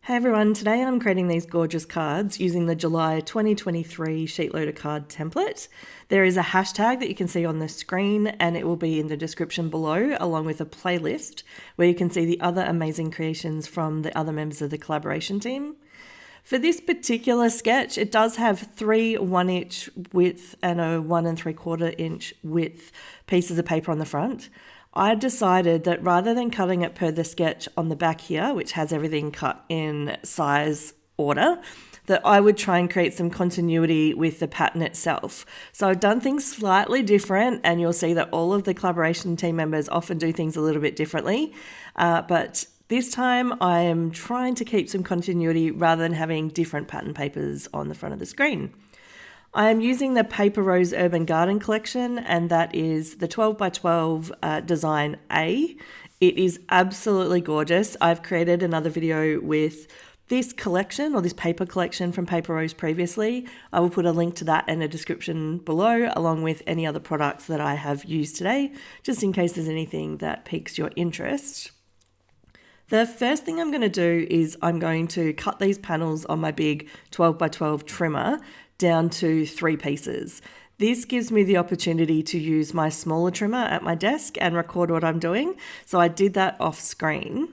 Hey everyone, today I'm creating these gorgeous cards using the July 2023 SheetLoad card template. There is a hashtag that you can see on the screen and it will be in the description below along with a playlist where you can see the other amazing creations from the other members of the collaboration team. For this particular sketch, it does have 3 1-inch width and a 1 3/4 inch width pieces of paper on the front. I decided that rather than cutting it per the sketch on the back here, which has everything cut in size order, that I would try and create some continuity with the pattern itself. So I've done things slightly different, and you'll see that all of the collaboration team members often do things a little bit differently. But this time I am trying to keep some continuity rather than having different pattern papers on the front of the screen. I am using the Paper Rose Urban Garden collection, and that is the 12x12 design A. It is absolutely gorgeous. I've created another video with this collection or this paper collection from Paper Rose previously. I will put a link to that in the description below along with any other products that I have used today, just in case there's anything that piques your interest. The first thing I'm going to do is I'm going to cut these panels on my big 12x12 trimmer down to 3 pieces. This gives me the opportunity to use my smaller trimmer at my desk and record what I'm doing. So I did that off screen.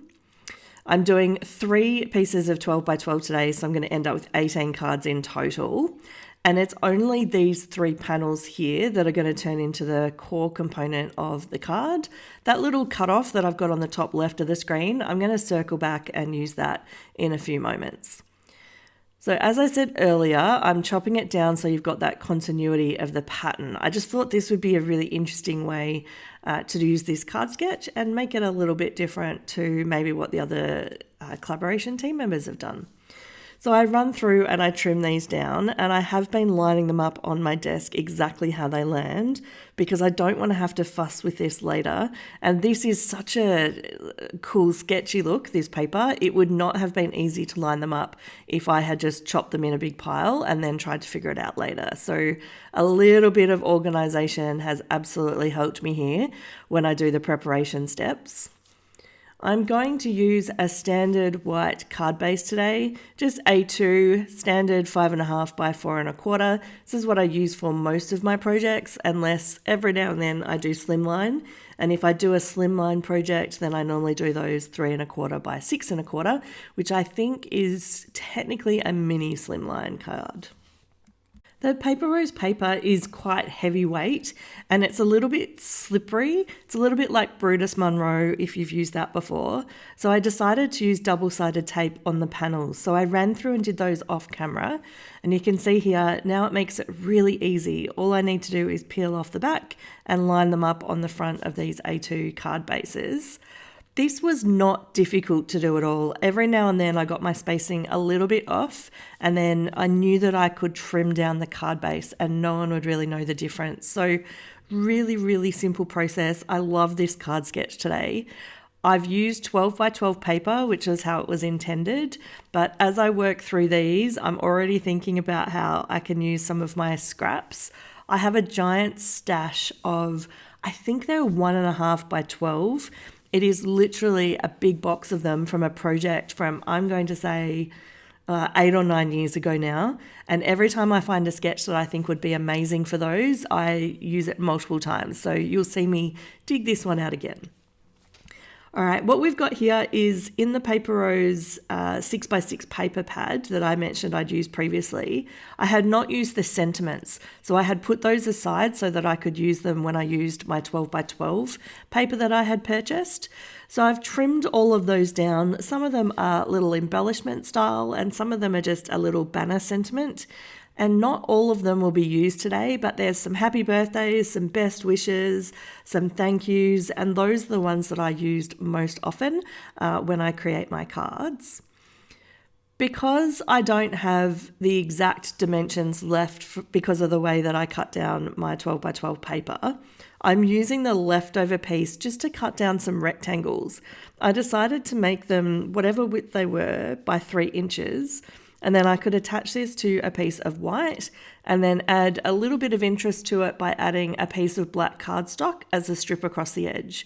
I'm doing 3 pieces of 12x12 today, so I'm going to end up with 18 cards in total. And it's only these 3 panels here that are going to turn into the core component of the card. That little cutoff that I've got on the top left of the screen, I'm going to circle back and use that in a few moments. So as I said earlier, I'm chopping it down so you've got that continuity of the pattern. I just thought this would be a really interesting way to use this card sketch and make it a little bit different to maybe what the other collaboration team members have done. So I run through and I trim these down, and I have been lining them up on my desk exactly how they land because I don't want to have to fuss with this later. And this is such a cool sketchy look, this paper. It would not have been easy to line them up if I had just chopped them in a big pile and then tried to figure it out later. So a little bit of organization has absolutely helped me here when I do the preparation steps. I'm going to use a standard white card base today, just A2, standard 5.5 by 4.25. This is what I use for most of my projects, unless every now and then I do slimline. And if I do a slimline project, then I normally do those 3.25 by 6.25, which I think is technically a mini slimline card. The Paper Rose paper is quite heavyweight and it's a little bit slippery. It's a little bit like Brutus Monroe if you've used that before. So I decided to use double-sided tape on the panels. So I ran through and did those off camera, and you can see here now it makes it really easy. All I need to do is peel off the back and line them up on the front of these A2 card bases. This was not difficult to do at all. Every now and then I got my spacing a little bit off, and then I knew that I could trim down the card base and no one would really know the difference. So really, really simple process. I love this card sketch today. I've used 12x12 paper, which is how it was intended. But as I work through these, I'm already thinking about how I can use some of my scraps. I have a giant stash of, I think they're 1.5 by 12. It is literally a big box of them from a project from, I'm going to say, 8 or 9 years ago now. And every time I find a sketch that I think would be amazing for those, I use it multiple times. So you'll see me dig this one out again. All right, what we've got here is in the Paper Rose 6x6 paper pad that I mentioned I'd used previously. I had not used the sentiments, so I had put those aside so that I could use them when I used my 12x12 paper that I had purchased. So I've trimmed all of those down. Some of them are little embellishment style and some of them are just a little banner sentiment. And not all of them will be used today, but there's some happy birthdays, some best wishes, some thank yous, and those are the ones that I used most often when I create my cards. Because I don't have the exact dimensions left because of the way that I cut down my 12x12 paper, I'm using the leftover piece just to cut down some rectangles. I decided to make them whatever width they were by 3 inches. And then I could attach this to a piece of white and then add a little bit of interest to it by adding a piece of black cardstock as a strip across the edge.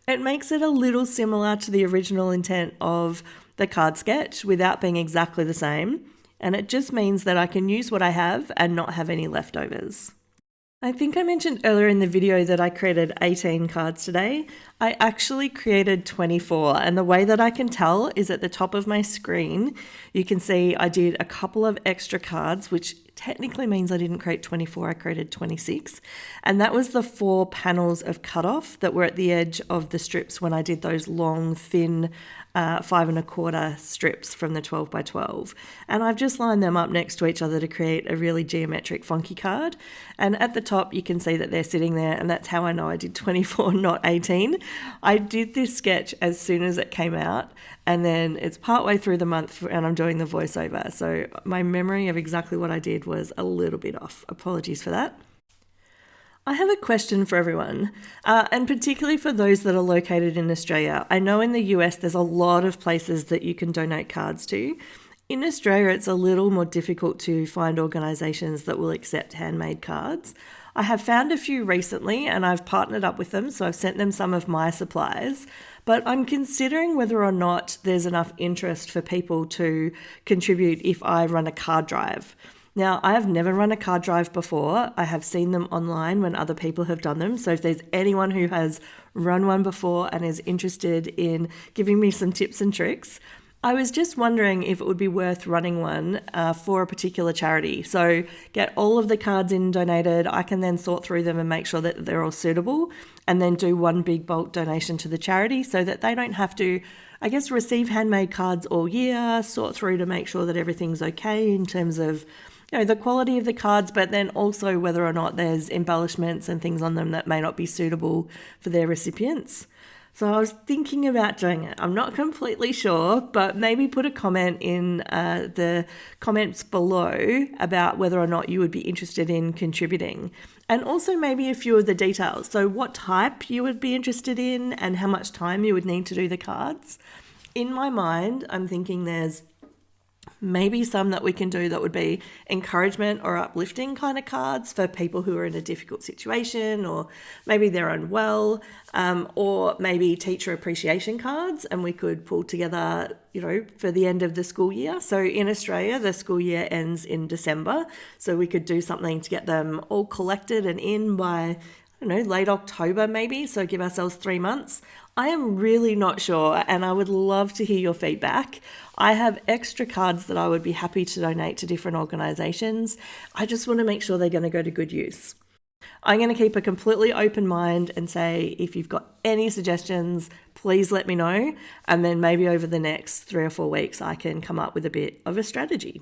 It makes it a little similar to the original intent of the card sketch without being exactly the same, and it just means that I can use what I have and not have any leftovers. I think I mentioned earlier in the video that I created 18 cards today. I actually created 24, and the way that I can tell is at the top of my screen, you can see I did a couple of extra cards, which technically means I didn't create 24, I created 26. And that was the 4 panels of cutoff that were at the edge of the strips when I did those long, thin 5 1/4 strips from the 12 by 12. And I've just lined them up next to each other to create a really geometric funky card. And at the top, you can see that they're sitting there, and that's how I know I did 24, not 18. I did this sketch as soon as it came out, and then it's partway through the month and I'm doing the voiceover. So my memory of exactly what I did was a little bit off. Apologies for that. I have a question for everyone, and particularly for those that are located in Australia. I know in the US there's a lot of places that you can donate cards to. In Australia, it's a little more difficult to find organisations that will accept handmade cards. I have found a few recently and I've partnered up with them, so I've sent them some of my supplies, but I'm considering whether or not there's enough interest for people to contribute if I run a card drive. Now, I have never run a card drive before. I have seen them online when other people have done them. So if there's anyone who has run one before and is interested in giving me some tips and tricks, I was just wondering if it would be worth running one for a particular charity. So get all of the cards in donated. I can then sort through them and make sure that they're all suitable, and then do one big bulk donation to the charity so that they don't have to, I guess, receive handmade cards all year, sort through to make sure that everything's okay in terms of the quality of the cards, but then also whether or not there's embellishments and things on them that may not be suitable for their recipients. So I was thinking about doing it. I'm not completely sure, but maybe put a comment in the comments below about whether or not you would be interested in contributing. And also maybe a few of the details. So what type you would be interested in and how much time you would need to do the cards. In my mind, I'm thinking there's maybe some that we can do that would be encouragement or uplifting kind of cards for people who are in a difficult situation, or maybe they're unwell, or maybe teacher appreciation cards, and we could pull together, for the end of the school year. So in Australia, the school year ends in December, so we could do something to get them all collected and in by late October maybe, so give ourselves 3 months. I am really not sure, and I would love to hear your feedback. I have extra cards that I would be happy to donate to different organisations. I just want to make sure they're going to go to good use. I'm going to keep a completely open mind and say, if you've got any suggestions, please let me know, and then maybe over the next 3 or 4 weeks I can come up with a bit of a strategy.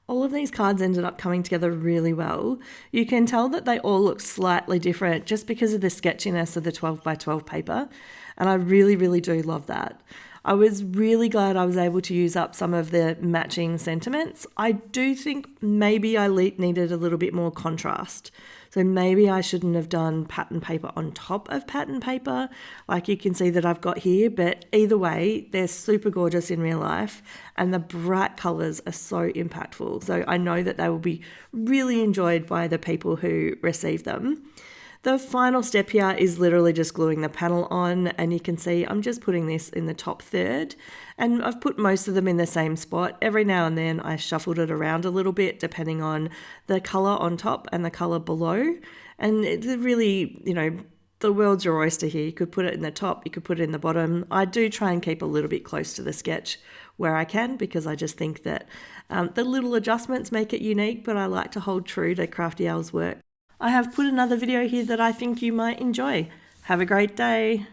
All of these cards ended up coming together really well. You can tell that they all look slightly different just because of the sketchiness of the 12 by 12 paper. And I really, really do love that. I was really glad I was able to use up some of the matching sentiments. I do think maybe I needed a little bit more contrast. So maybe I shouldn't have done pattern paper on top of pattern paper, like you can see that I've got here, but either way, they're super gorgeous in real life and the bright colours are so impactful. So I know that they will be really enjoyed by the people who receive them. The final step here is literally just gluing the panel on, and you can see I'm just putting this in the top third, and I've put most of them in the same spot. Every now and then I shuffled it around a little bit depending on the colour on top and the colour below, and it's really, the world's your oyster here. You could put it in the top, you could put it in the bottom. I do try and keep a little bit close to the sketch where I can, because I just think that the little adjustments make it unique, but I like to hold true to Crafty Owl's work. I have put another video here that I think you might enjoy. Have a great day.